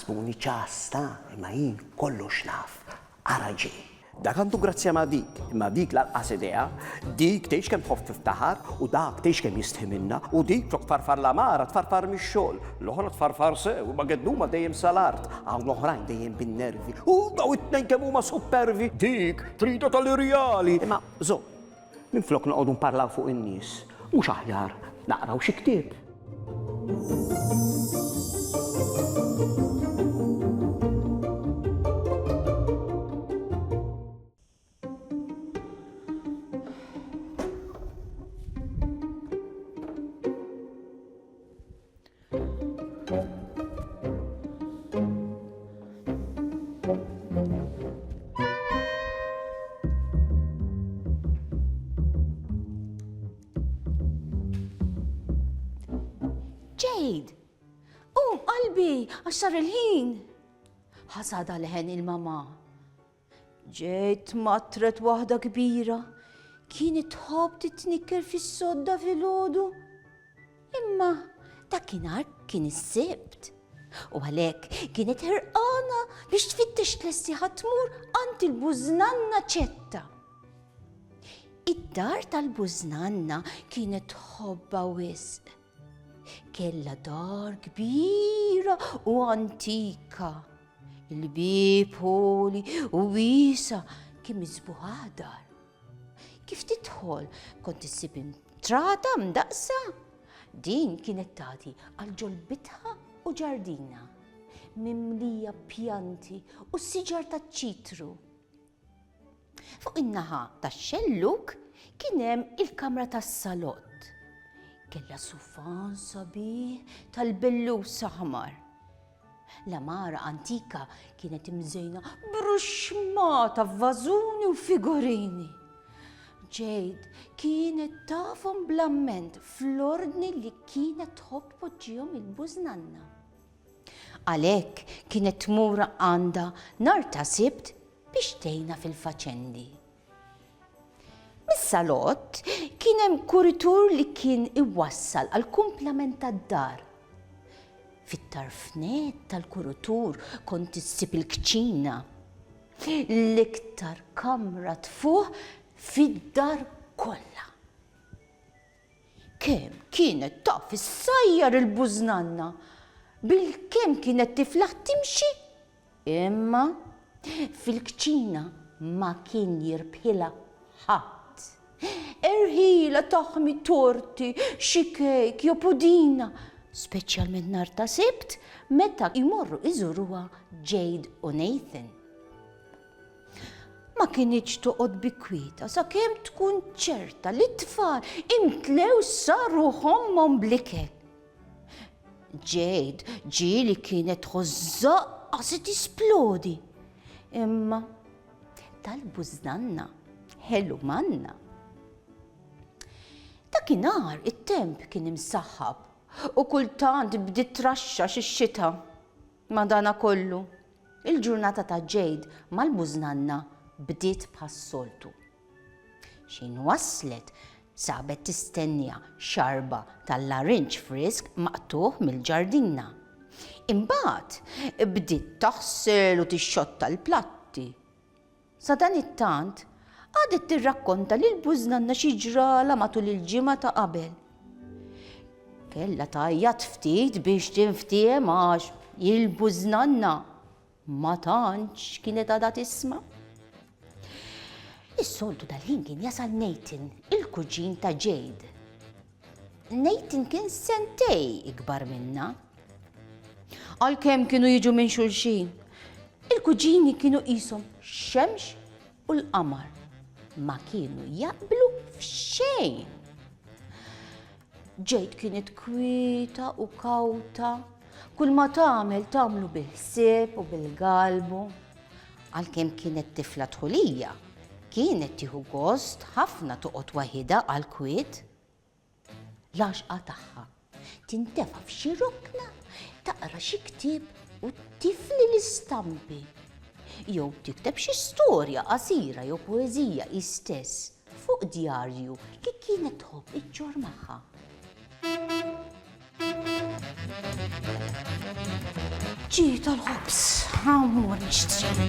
taħsbuni ċasta, imma jien kollox naf. Ara ġej. Dak għandu grazzja ma' dik, imma dik laqqas idea, dik tgħix kemm tħobb tiftaħar u dak tgħix kemm jistħi minna u dik tfarfar la mara tfarfar mix-xogħol, l-oħra tfarfar sew u ma gednuma dejjem sal-art, hawn l-oħrajn dejjem bin-nervi u daw it-tnejn kemm huma supervi, dik trida tal-irjali. Imma żomm, minflok noqogħdu nparlaw fuq in-nies, mhux aħjar naqraw xi ktieb. Jade, qalbi, għaxar il-ħin. Ħasada leħen il-mama. Jade matret waħda kbira. Kienet tħobb titnikker fis-sodda fil-ħodu. Imma dakinhar kien is-sibt. U għalhekk kienet ħerqana biex tfittex tlessiħa tmur għand il-bużnanna ċetta. Id-dar tal-bużnanna kienet tħobba wisq. Kella dar kbira u antika. Il-bib ħoli u wiesa kien miżbuħ dar. Kif tidħol kont issib intrata mdaqsa. Din kienet tagħti għal ġolbitha u ġardina mimlija pjanti u siġar taċ-ċitru. Fuq in-naħa tax-xelluk kien hemm il-kamra tas-salott. Kella sufan sabiħ tal-bellusa ħmar. L-amara antika kienet imżejna bruxmata f'vażuni u figurini. Jade kienet tafhom blamment fl-ordni li kienet tħobb tpoġġihom il-bużnanna. Għalhekk kienet tmur għandha nhar ta' sibt biex tgħinha fil-faċendi. Mis-salott kien hemm kuritur li kien iwassal għal kumplament tad-dar. Fit-tarfnet tal-kuritur kont issib il-kċina. L-iktar kamra tfuq fid-dar kollha. Kemm kienet taf issajjar il-bużnanna, bil-kemm kienet tiflaħ timxi, imma fil-kċina ma kien jirbħilha ħadd. Erħila taħmi torti, xi kejk, jew pudina, speċjalment nhar ta' sibt meta jmorru iżuruha Jade u Nathan. Ma kienx toqgħod bikwieta sakemm tkun ċerta li t-tfal imtlew saru ħommhom bl-ikel. Jade ġieli kienet tħożżaqqa se tisplodi. Imma tal-bużnanna ħelu manna. Dakinhar it-temp kien imsaħħab u kultant bdiet traxxax ix-xita. Madana kollu, il-ġurnata ta' Jade mal-bużnanna bdiet bħas-soltu. Xejn waslet sabet tistennija xarba tal-larinġ frisk maqtuħ mill-ġardina. Imbagħad bdiet taħsel u tixxotta l-platti. Sa dan it-tant għadet tirrakkonta li l-bużnanna xi ġrala matul il-ġimgħa ta' qabel. Kella tgħajjat ftit biex tinftiem għax il-bużnanna ma tantx kienet għadha tisma'. Is-soltu dal-ħin kien jasal Nathan, il-kuġin ta' Jade. Nathan kien sentej ikbar minna. Għalkemm kienu jiġu minn xulxin, il-kuġini kienu qishom x-xemx u l-qamar. Ma kienu jaqblu f'xejn. Jade kienet kwieta u kawta, kull ma tagħmlu bil-ħsieb u bil-qalbu. Għalkemm kienet tifla tħulija, kienet tieħu gost ħafna toqgħod waħida għall-kwiet. L-għaxqa tagħha tintefa' f'xi rukna taqra xi ktieb u tifli l-istampi. Jew tikteb xi storja qasira jew poeżija istess fuq djarju li kienet tħobb iġġor magħha. ġiet tal-ħobs, għamur nixtri.